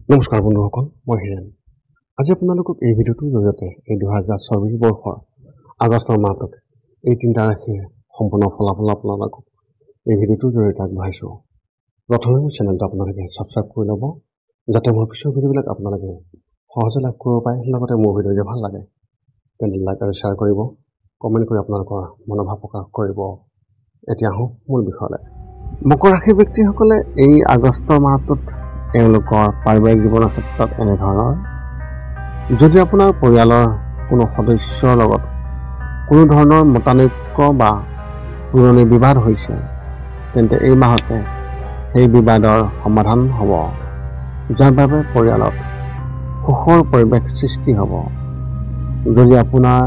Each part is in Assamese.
নমস্কাৰ বন্ধুসকল, মই হিৰেন। আজি আপোনালোকক এই ভিডিঅ'টোৰ জৰিয়তে এই 2024 বৰ্ষৰ আগষ্টৰ মাহটোত এই তিনিটা ৰাশিৰ সম্পূৰ্ণ ফলাফল আপোনালোকক এই ভিডিঅ'টোৰ জৰিয়তে আগবঢ়াইছোঁ। প্ৰথমে মোৰ চেনেলটো আপোনালোকে ছাবস্ক্ৰাইব কৰি ল'ব, যাতে মোৰ পিছৰ ভিডিঅ'বিলাক আপোনালোকে সহজে লাভ কৰিব পাৰে। লগতে মোৰ ভিডিঅ' যদি ভাল লাগে তেন্তে লাইক আৰু শ্বেয়াৰ কৰিব, কমেণ্ট কৰি আপোনালোকৰ মনোভাৱ প্ৰকাশ কৰিব। এতিয়া আহোঁ মূল বিষয়লৈ। মকৰ ৰাশিৰ ব্যক্তিসকলে এই আগষ্টৰ মাহটোত তেওঁলোকৰ পাৰিবাৰিক জীৱনৰ ক্ষেত্ৰত এনেধৰণৰ, যদি আপোনাৰ পৰিয়ালৰ কোনো সদস্যৰ লগত কোনো ধৰণৰ মতানৈক্য বা পুৰণি বিবাদ হৈছে, তেন্তে এই মাহতে সেই বিবাদৰ সমাধান হ'ব, যাৰ বাবে পৰিয়ালত সুখৰ পৰিৱেশ সৃষ্টি হ'ব। যদি আপোনাৰ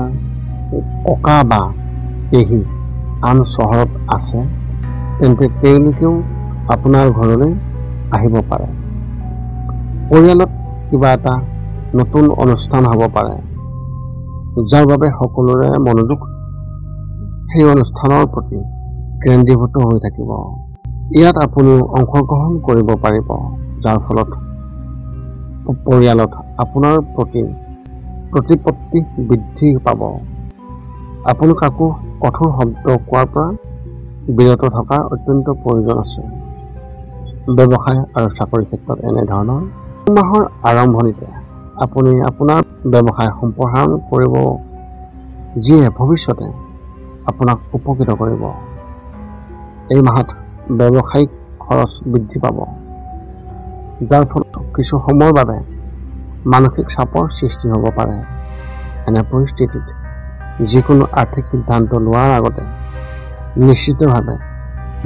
ককা বা পেহী আন চহৰত আছে, তেন্তে তেওঁলোকেও আপোনাৰ ঘৰলৈ আহিব পাৰে। পৰিয়ালত কিবা এটা নতুন অনুষ্ঠান হ'ব পাৰে, যাৰ বাবে সকলোৰে মনোযোগ সেই অনুষ্ঠানৰ প্ৰতি কেন্দ্ৰীভূত হৈ থাকিব। ইয়াত আপুনিও অংশগ্ৰহণ কৰিব পাৰিব, যাৰ ফলত পৰিয়ালত আপোনাৰ প্ৰতি প্ৰতিপত্তি বৃদ্ধি পাব। আপুনি কাকো কঠোৰ শব্দ কোৱাৰ পৰা বিৰত থকাৰ অত্যন্ত প্ৰয়োজন আছে। ব্যৱসায় আৰু চাকৰিৰ ক্ষেত্ৰত এনেধৰণৰ, মাহৰ আৰম্ভণিতে আপুনি আপোনাৰ ব্যৱসায় সম্প্ৰসাৰণ কৰিব, যিয়ে ভৱিষ্যতে আপোনাক উপকৃত কৰিব। এই মাহত ব্যৱসায়িক খৰচ বৃদ্ধি পাব, যাৰ ফলত কিছু সময়ৰ বাবে মানসিক চাপৰ সৃষ্টি হ'ব পাৰে। এনে পৰিস্থিতিত যিকোনো আৰ্থিক সিদ্ধান্ত লোৱাৰ আগতে নিশ্চিতভাৱে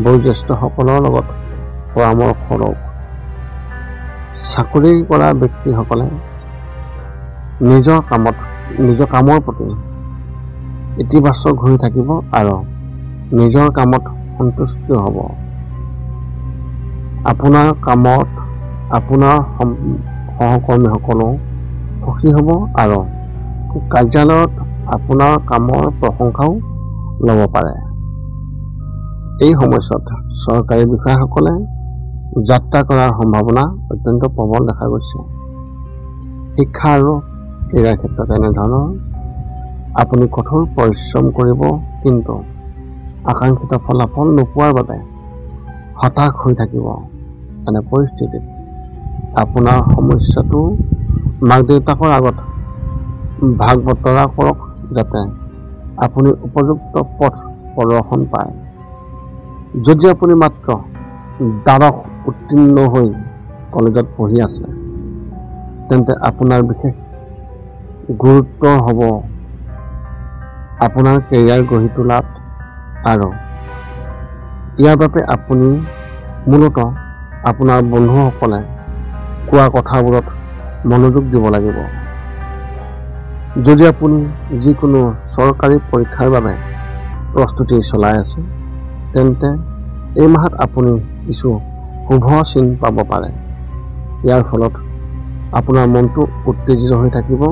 বয়োজ্যেষ্ঠসকলৰ লগত পৰামৰ্শ লওক। চাকৰি কৰা ব্যক্তিসকলে নিজৰ কামৰ প্ৰতি ইতিবাচক হৈ থাকিব আৰু নিজৰ কামত সন্তুষ্ট হ'ব। আপোনাৰ কামত আপোনাৰ সহকৰ্মীসকলো সুখী হ'ব আৰু কাৰ্যালয়ত আপোনাৰ কামৰ প্ৰশংসাও ল'ব পাৰে। এই সময়ছোৱাত চৰকাৰী বিষয়াসকলে যাত্ৰা কৰাৰ সম্ভাৱনা অত্যন্ত প্ৰবল দেখা গৈছে। শিক্ষা আৰু ক্ৰীড়াৰ ক্ষেত্ৰত এনেধৰণৰ, আপুনি কঠোৰ পৰিশ্ৰম কৰিব, কিন্তু আকাংক্ষিত ফলাফল নোপোৱাৰ বাবে হতাশ হৈ থাকিব। এনে পৰিস্থিতিত আপোনাৰ সমস্যাটো মাক দেউতাকৰ আগত ভাগ বতৰা কৰক, যাতে আপুনি উপযুক্ত পথ প্ৰদৰ্শন পায়। যদি আপুনি মাত্ৰ দ্বাদশ উত্তীৰ্ণ হৈ কলেজত পঢ়ি আছে, তেন্তে আপোনাৰ বিশেষ গুৰুত্ব হ'ব আপোনাৰ কেৰিয়াৰ গঢ়ি তোলাত, আৰু ইয়াৰ বাবে আপুনি মূলতঃ আপোনাৰ বন্ধুসকলে কোৱা কথাবোৰত মনোযোগ দিব লাগিব। যদি আপুনি যিকোনো চৰকাৰী পৰীক্ষাৰ বাবে প্ৰস্তুতি চলাই আছে, তেন্তে এই মাহত আপুনি কিছু শুভ চিন পাব পাৰে। ইয়াৰ ফলত আপোনাৰ মনটো উত্তেজিত হৈ থাকিব,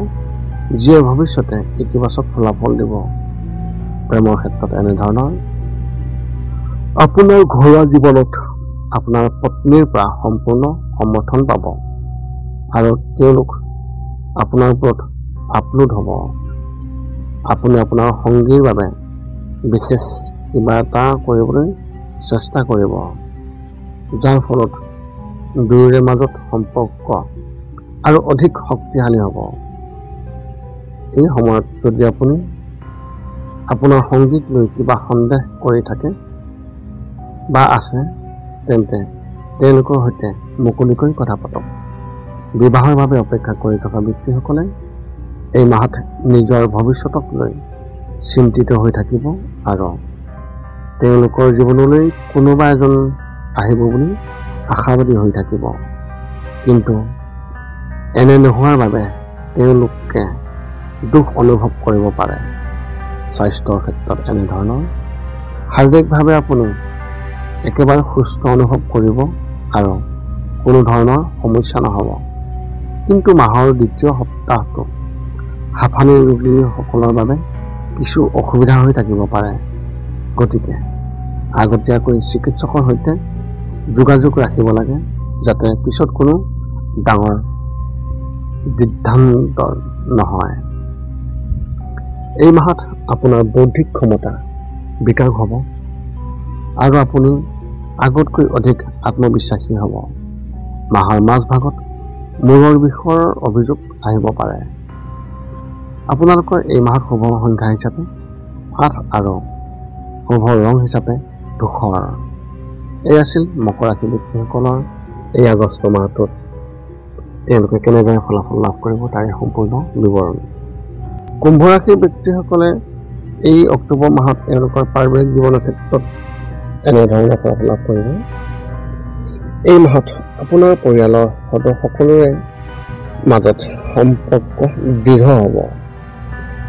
যিয়ে ভৱিষ্যতে ইতিবাচক ফলাফল দিব। প্ৰেমৰ ক্ষেত্ৰত এনেধৰণৰ, আপোনাৰ ঘৰুৱা জীৱনত আপোনাৰ পত্নীৰ পৰা সম্পূৰ্ণ সমৰ্থন পাব আৰু তেওঁলোক আপোনাৰ ওপৰত আপ্লুত হ'ব। আপুনি আপোনাৰ সংগীৰ বাবে বিশেষ কিবা এটা কৰিবলৈ চেষ্টা কৰিব, যাৰ ফলত দুয়োৰে মাজত সম্পৰ্ক আৰু অধিক শক্তিশালী হ'ব। এই সময়ত যদি আপুনি আপোনাৰ সংগীক লৈ কিবা সন্দেহ কৰি থাকে বা আছে, তেন্তে তেওঁলোকৰ সৈতে মুকলিকৈ কথা পাতক। বিবাহৰ বাবে অপেক্ষা কৰি থকা ব্যক্তিসকলে এই মাহত নিজৰ ভৱিষ্যতক লৈ চিন্তিত হৈ থাকিব আৰু তেওঁলোকৰ জীৱনলৈ কোনোবা এজন আহিব বুলি আশাবাদী হৈ থাকিব, কিন্তু এনে নোহোৱাৰ বাবে তেওঁলোকে দুখ অনুভৱ কৰিব পাৰে। স্বাস্থ্যৰ ক্ষেত্ৰত এনেধৰণৰ, শাৰীৰিকভাৱে আপুনি একেবাৰে সুস্থ অনুভৱ কৰিব আৰু কোনো ধৰণৰ সমস্যা নহ'ব, কিন্তু মাহৰ দ্বিতীয় সপ্তাহটো হাঁফানি ৰোগীসকলৰ বাবে কিছু অসুবিধা হৈ থাকিব পাৰে। গতিকে আগতীয়াকৈ চিকিৎসকৰ সৈতে যোগাযোগ ৰাখিব লাগে, যাতে পিছত কোনো ডাঙৰ সিদ্ধান্তৰ নহয়। এই মাহত আপোনাৰ বৌদ্ধিক ক্ষমতা বিকাশ হ'ব আৰু আপুনি আগতকৈ অধিক আত্মবিশ্বাসী হ'ব। মাহৰ মাজভাগত মূৰৰ বিষৰ অভিযোগ আহিব পাৰে। আপোনালোকৰ এই মাহত শুভ সংখ্যা হিচাপে 8 আৰু শুভ ৰং হিচাপে ধূসৰ। এই আছিল মকৰ ৰাশি ব্যক্তিসকলৰ এই আগষ্ট মাহটোত তেওঁলোকে কেনেদৰে ফলাফল লাভ কৰিব তাৰে সম্পূৰ্ণ বিৱৰণ। কুম্ভ ৰাশিৰ ব্যক্তিসকলে এই অক্টোবৰ মাহত তেওঁলোকৰ পাৰিবাৰিক জীৱনৰ ক্ষেত্ৰত এনেধৰণৰ ফলাফল লাভ কৰিব। এই মাহত আপোনাৰ পৰিয়ালৰ সকলোৰে মাজত সম্পৰ্ক দৃঢ় হ'ব।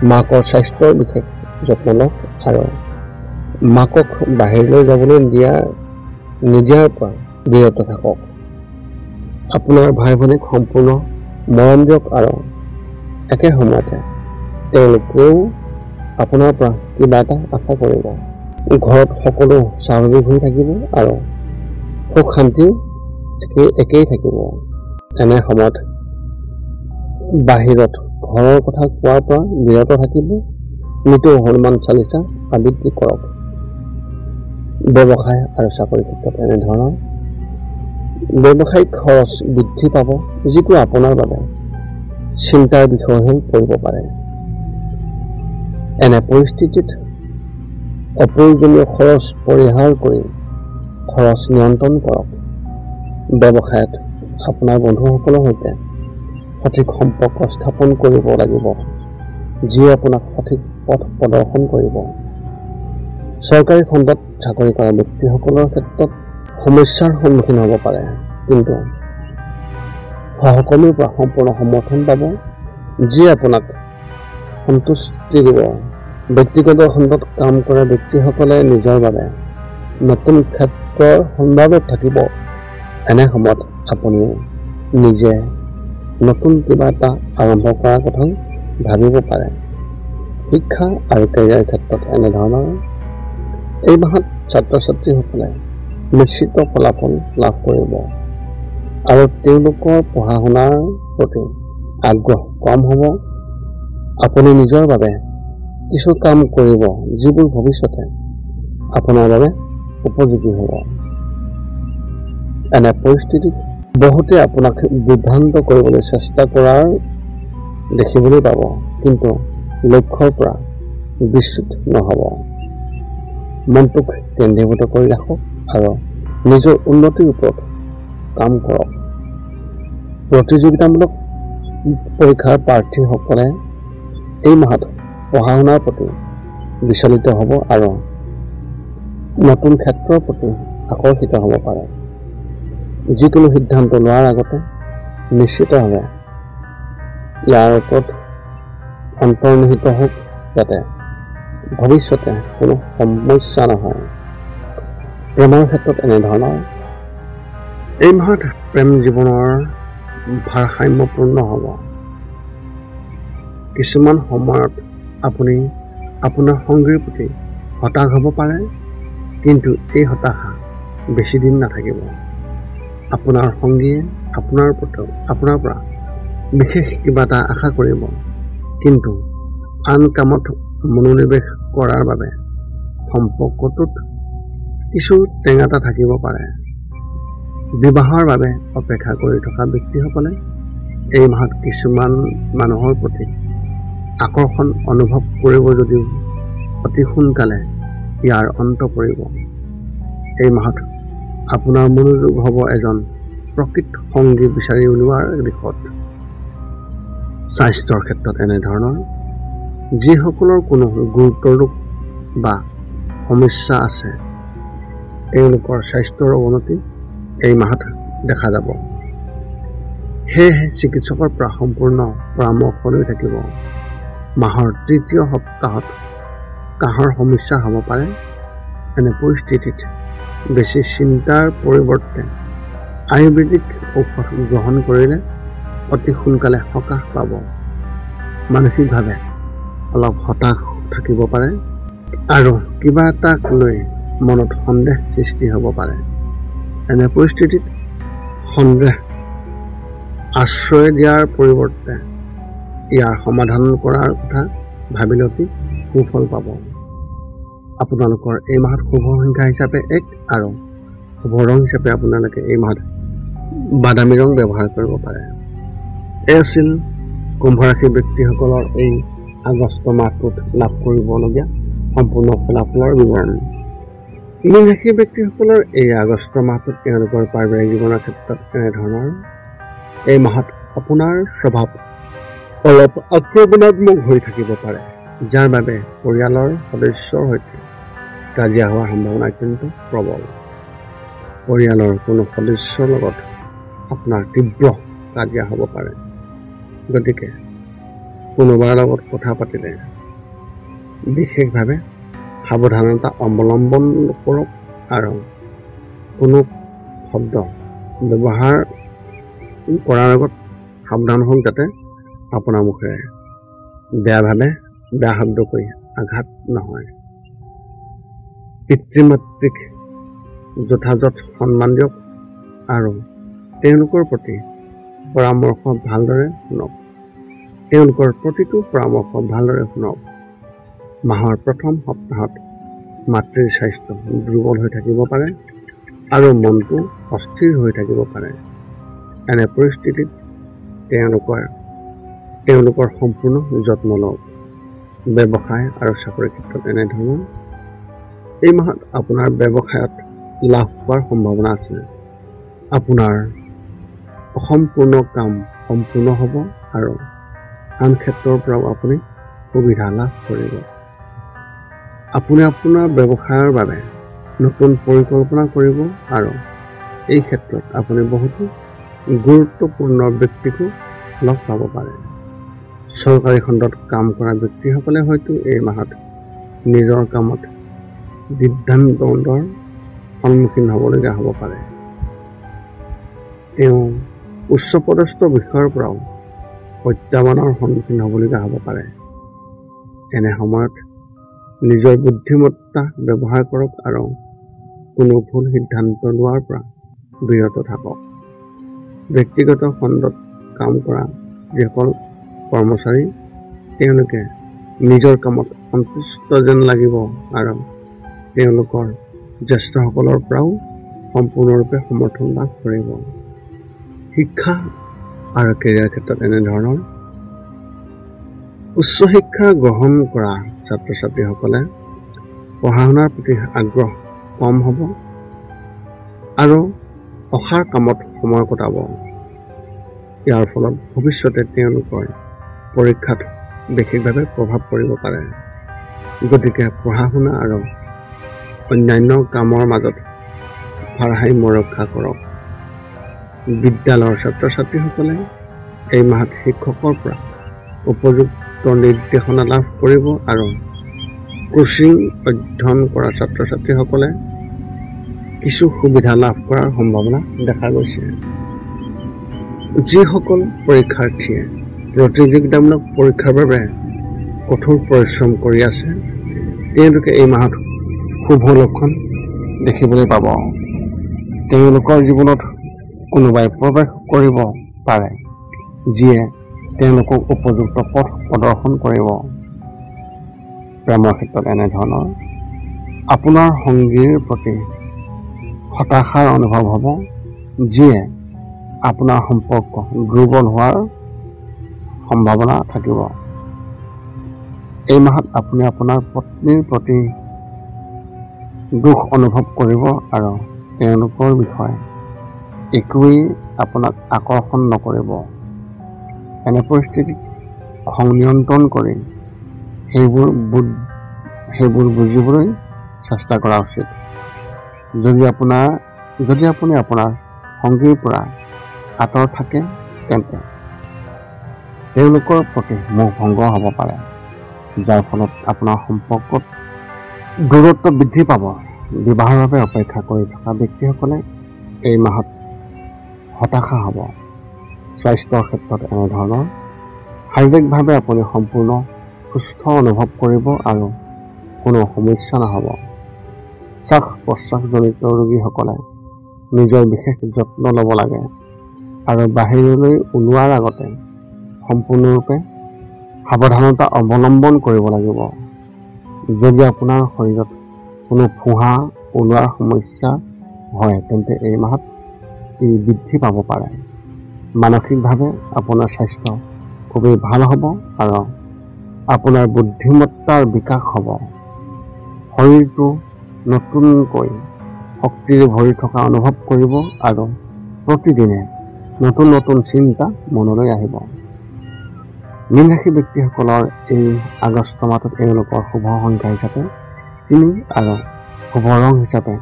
মাকৰ স্বাস্থ্যৰ বিশেষ যত্ন লওক আৰু মাকক বাহিৰলৈ যাবলৈ নিদিয়াৰ পৰা বিৰত থাকক। আপোনাৰ ভাই ভনীক সম্পূৰ্ণ মৰম দিয়ক আৰু একে সময়তে তেওঁলোকেও আপোনাৰ পৰা কিবা এটা আশা কৰিব। ঘৰত সকলো স্বাভাৱিক হৈ থাকিব আৰু সুখ শান্তিও একেই থাকিব। এনে সময়ত বাহিৰত ঘৰৰ কথা কোৱাৰ পৰা বিৰত থাকিব। মৃত্যু হনুমান চালিচা আবৃত্তি কৰক। ব্যৱসায় আৰু চাকৰিৰ ক্ষেত্ৰত এনেধৰণৰ ব্যৱসায়িক খৰচ বৃদ্ধি পাব, যিটো আপোনাৰ বাবে চিন্তাৰ বিষয় হৈ পৰিব পাৰে। এনে পৰিস্থিতিত অপ্ৰয়োজনীয় খৰচ পৰিহাৰ কৰি খৰচ নিয়ন্ত্ৰণ কৰক। ব্যৱসায়ত আপোনাৰ বন্ধুসকলৰ সৈতে সঠিক সম্পৰ্ক স্থাপন কৰিব লাগিব, যিয়ে আপোনাক সঠিক পথ প্ৰদৰ্শন কৰিব। চৰকাৰী খণ্ডত চাকৰি কৰা ব্যক্তিসকলৰ ক্ষেত্ৰত সমস্যাৰ সন্মুখীন হ'ব পাৰে, কিন্তু সহকৰ্মীৰ পৰা সম্পূৰ্ণ সমৰ্থন পাব, যিয়ে আপোনাক সন্তুষ্টি দিব। ব্যক্তিগত খণ্ডত কাম কৰা ব্যক্তিসকলে নিজৰ বাবে নতুন ক্ষেত্ৰৰ সন্ধানত থাকিব। এনে সময়ত আপুনি নিজে নতুন কিবা এটা আৰম্ভ কৰাৰ কথা ভাবিব পাৰে। শিক্ষা আৰু কেৰিয়াৰ ক্ষেত্ৰত এনেধৰণৰ এই মাহত ছাত্ৰ ছাত্ৰীসকলে নিশ্চিত ফলাফল লাভ কৰিব আৰু তেওঁলোকৰ পঢ়া শুনাৰ প্ৰতি আগ্ৰহ কম হ'ব। আপুনি নিজৰ বাবে কিছু কাম কৰিব, যিবোৰ ভৱিষ্যতে আপোনাৰ বাবে উপযোগী হ'ব। এনে পৰিস্থিতিত বহুতে আপোনাক বিভ্ৰান্ত কৰিবলৈ চেষ্টা কৰাৰ দেখিবলৈ পাব, কিন্তু লক্ষ্যৰ পৰা বিচ্যুত নহ'ব। মনটোক কেন্দ্ৰীভূত কৰি ৰাখক আৰু নিজৰ উন্নতিৰ ওপৰত কাম কৰক। প্ৰতিযোগিতামূলক পৰীক্ষাৰ প্ৰাৰ্থীসকলে এই মাহত পঢ়া শুনাৰ প্ৰতি বিচলিত হ'ব আৰু নতুন ক্ষেত্ৰৰ প্ৰতি আকৰ্ষিত হ'ব পাৰে। যিকোনো সিদ্ধান্ত লোৱাৰ আগতে নিশ্চিতভাৱে ইয়াৰ ওপৰত অন্তৰ্নিহিত হওক, যাতে ভৱিষ্যতে কোনো সমস্যা নহয়। প্ৰেমৰ ক্ষেত্ৰত এনেধৰণৰ এই মাহত প্ৰেম জীৱনৰ ভাৰসাম্যপূৰ্ণ হ'ব। কিছুমান সময়ত আপুনি আপোনাৰ সংগীৰ প্ৰতি হতাশ হ'ব পাৰে, কিন্তু এই হতাশা বেছি দিন নাথাকিব। আপোনাৰ সংগীয়ে আপোনাৰ পৰা বিশেষ কিবা এটা আশা কৰিব, কিন্তু আন কামত মনোনিৱেশ কৰাৰ বাবে সম্পৰ্কটোত কিছু টেঙাটা থাকিব পাৰে। বিবাহৰ বাবে অপেক্ষা কৰি থকা ব্যক্তিসকলে এই মাহত কিছুমান মানুহৰ প্ৰতি আকৰ্ষণ অনুভৱ কৰিব, যদিও অতি সোনকালে ইয়াৰ অন্ত পৰিব। এই মাহত আপোনাৰ মনোযোগ হ'ব এজন প্ৰকৃত সংগী বিচাৰি উলিওৱাৰ দিশত। স্বাস্থ্যৰ ক্ষেত্ৰত এনেধৰণৰ যিসকলৰ কোনো গুৰুতৰ ৰোগ বা সমস্যা আছে, তেওঁলোকৰ স্বাস্থ্যৰ অৱনতি এই মাহত দেখা যাব। সেয়েহে চিকিৎসকৰ পৰা সম্পূৰ্ণ পৰামৰ্শ লৈ থাকিব। মাহৰ তৃতীয় সপ্তাহত কাহৰ সমস্যা হ'ব পাৰে। এনে পৰিস্থিতিত বেছি চিন্তাৰ পৰিৱৰ্তে আয়ুৰ্বেদিক ঔষধ গ্ৰহণ কৰিলে অতি সোনকালে সকাহ পাব। মানসিকভাৱে অলপ হতাশ থাকিব পাৰে আৰু কিবা এটাক লৈ মনত সন্দেহ সৃষ্টি হ'ব পাৰে। এনে পৰিস্থিতিত সন্দেহ আশ্ৰয় দিয়াৰ পৰিৱৰ্তে ইয়াৰ সমাধান কৰাৰ কথা ভাবিলে অতি সুফল পাব। আপোনালোকৰ এই মাহত শুভ সংখ্যা হিচাপে 1 আৰু শুভ ৰং হিচাপে আপোনালোকে এই মাহত বাদামী ৰং ব্যৱহাৰ কৰিব পাৰে। এই আছিল কুম্ভ ৰাশিৰ ব্যক্তিসকলৰ এই আগষ্ট মাহটোত লাভ কৰিবলগীয়া সম্পূৰ্ণ ফলাফলৰ বিৱৰণ। মীন ৰাশিৰ ব্যক্তিসকলৰ এই আগষ্ট মাহটোত তেওঁলোকৰ পাৰিবাৰিক জীৱনৰ ক্ষেত্ৰত এনেধৰণৰ। এই মাহত আপোনাৰ স্বভাৱ অলপ আক্ৰমণাত্মক হৈ থাকিব পাৰে, যাৰ বাবে পৰিয়ালৰ সদস্যৰ সৈতে কাজিয়া হোৱাৰ সম্ভাৱনা অত্যন্ত প্ৰবল। পৰিয়ালৰ কোনো সদস্যৰ লগত আপোনাৰ তীব্ৰ কাজিয়া হ'ব পাৰে, গতিকে কোনোবাৰ লগত কথা পাতিলে বিশেষভাৱে সাৱধানতা অৱলম্বন কৰক আৰু কোনো শব্দ ব্যৱহাৰ কৰাৰ আগত সাৱধান হওক যাতে আপোনাৰ মুখেৰে বেয়াভাৱে বেয়া শব্দ কৰি আঘাত নহয়। পিতৃ মাতৃক যথাযথ সন্মান দিয়ক আৰু তেওঁলোকৰ প্ৰতি পৰামৰ্শ ভালদৰে শুনক। তেওঁলোকৰ প্ৰতিটো পৰামৰ্শ ভালদৰে শুনক। মাহৰ প্ৰথম সপ্তাহত মাতৃৰ স্বাস্থ্য দুৰ্বল হৈ থাকিব পাৰে আৰু মনটো অস্থিৰ হৈ থাকিব পাৰে। এনে পৰিস্থিতিত তেওঁলোকৰ সম্পূৰ্ণ যত্ন লওক। ব্যৱসায় আৰু চাকৰিৰ ক্ষেত্ৰত এনেধৰণৰ। এই মাহত আপোনাৰ ব্যৱসায়ত লাভ হোৱাৰ সম্ভাৱনা আছে। আপোনাৰ অসম্পূৰ্ণ কাম সম্পূৰ্ণ হ'ব আৰু আন ক্ষেত্ৰৰ পৰাও আপুনি সুবিধা লাভ কৰিব। আপুনি আপোনাৰ ব্যৱসায়ৰ বাবে নতুন পৰিকল্পনা কৰিব আৰু এই ক্ষেত্ৰত আপুনি বহুতো গুৰুত্বপূৰ্ণ ব্যক্তিকো লগ পাব পাৰে। চৰকাৰী খণ্ডত কাম কৰা ব্যক্তিসকলে হয়তো এই মাহত নিজৰ কামত সিদ্ধান্তৰ সন্মুখীন হ'বলগীয়া হ'ব পাৰে। তেওঁ উচ্চপদস্থ বিষয়ৰ পৰাও প্ৰত্যাহ্বানৰ সন্মুখীন হ'বলগীয়া হ'ব পাৰে। এনে সময়ত নিজৰ বুদ্ধিমত্তা ব্যৱহাৰ কৰক আৰু কোনো ভুল সিদ্ধান্ত লোৱাৰ পৰা বিৰত থাকক। ব্যক্তিগত খণ্ডত কাম কৰা যিসকল কৰ্মচাৰী তেওঁলোকে নিজৰ কামত সন্তুষ্ট যেন লাগিব আৰু তেওঁলোকৰ জ্যেষ্ঠসকলৰ পৰাও সম্পূৰ্ণৰূপে সমৰ্থন লাভ কৰিব। শিক্ষা আৰু কেৰিয়াৰ ক্ষেত্ৰত এনেধৰণৰ। উচ্চ শিক্ষা গ্ৰহণ কৰা ছাত্ৰ ছাত্ৰীসকলে পঢ়া শুনাৰ প্ৰতি আগ্ৰহ কম হ'ব আৰু অসাৰ কামত সময় কটাব। ইয়াৰ ফলত ভৱিষ্যতে তেওঁলোকৰ পৰীক্ষাত বিশেষভাৱে প্ৰভাৱ পৰিব পাৰে। গতিকে পঢ়া শুনা আৰু অন্যান্য কামৰ মাজত ভাৰসাম্য ৰক্ষা কৰক। বিদ্যালয়ৰ ছাত্ৰ ছাত্ৰীসকলে এই মাহত শিক্ষকৰ পৰা উপযুক্ত নিৰ্দেশনা লাভ কৰিব আৰু কোচিং অধ্যয়ন কৰা ছাত্ৰ ছাত্ৰীসকলে কিছু সুবিধা লাভ কৰাৰ সম্ভাৱনা দেখা গৈছে। যিসকল পৰীক্ষাৰ্থীয়ে প্ৰতিযোগিতামূলক পৰীক্ষাৰ বাবে কঠোৰ পৰিশ্ৰম কৰি আছে তেওঁলোকে এই মাহত শুভ লক্ষণ দেখিবলৈ পাব। তেওঁলোকৰ জীৱনত কোনোবাই প্ৰৱেশ কৰিব পাৰে যিয়ে তেওঁলোকক উপযুক্ত পথ প্ৰদৰ্শন কৰিব। প্ৰেমৰ ক্ষেত্ৰত এনেধৰণৰ। আপোনাৰ সংগীৰ প্ৰতি হতাশাৰ অনুভৱ হ'ব যিয়ে আপোনাৰ সম্পৰ্ক দুৰ্বল হোৱাৰ সম্ভাৱনা থাকিব। এই মাহত আপুনি আপোনাৰ পত্নীৰ প্ৰতি দুখ অনুভৱ কৰিব আৰু তেওঁলোকৰ বিষয়ে একোৱেই আপোনাক আকৰ্ষণ নকৰিব। এনে পৰিস্থিতিত খং নিয়ন্ত্ৰণ কৰি সেইবোৰ বুজিবলৈ চেষ্টা কৰা উচিত। যদি আপুনি আপোনাৰ সংগীৰ পৰা আঁতৰ থাকে তেন্তে তেওঁলোকৰ প্ৰতি মোহ ভংগ হ'ব পাৰে, যাৰ ফলত আপোনাৰ সম্পৰ্কত দূৰত্ব বৃদ্ধি পাব। বিবাহৰ বাবে অপেক্ষা কৰি থকা ব্যক্তিসকলে এই মাহত হতাশা হ'ব। স্বাস্থ্যৰ ক্ষেত্ৰত এনেধৰণৰ। শাৰীৰিকভাৱে আপুনি সম্পূৰ্ণ সুস্থ অনুভৱ কৰিব আৰু কোনো সমস্যা নহ'ব। শ্বাস প্ৰশ্বাসজনিত ৰোগীসকলে নিজৰ বিশেষ যত্ন ল'ব লাগে। আৰু বাহিৰলৈ ওলোৱাৰ আগতে সম্পূৰ্ণৰূপে সাৱধানতা অৱলম্বন কৰিব লাগিব। যদি আপোনাৰ শৰীৰত কোনো ফোঁহা ওলোৱাৰ সমস্যা হয় তেন্তে এই মাহত ই বৃদ্ধি পাব পাৰে। মানসিকভাৱে আপোনাৰ স্বাস্থ্য খুবেই ভাল হ'ব আৰু আপোনাৰ বুদ্ধিমত্তাৰ বিকাশ হ'ব। শৰীৰটো নতুনকৈ শক্তিৰে ভৰি থকা অনুভৱ কৰিব আৰু প্ৰতিদিনে নতুন নতুন চিন্তা মনলৈ আহিব। মীন ৰাশি ব্যক্তিসকলৰ এই আগষ্ট মাহটোত এওঁলোকৰ শুভ সংখ্যা হিচাপে 3 আৰু শুভ ৰং হিচাপে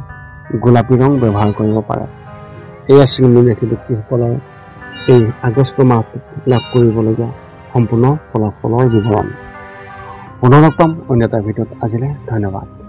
গোলাপী ৰং ব্যৱহাৰ কৰিব পাৰে। এই আছিল মীন ৰাশি ব্যক্তিসকলৰ এই আগষ্ট মাহটোত লাভ কৰিবলগীয়া সম্পূৰ্ণ ফলাফলৰ বিৱৰণ। পুনৰ লগ পাম অন্য এটা ভিডিঅ'ত। আজিলৈ ধন্যবাদ।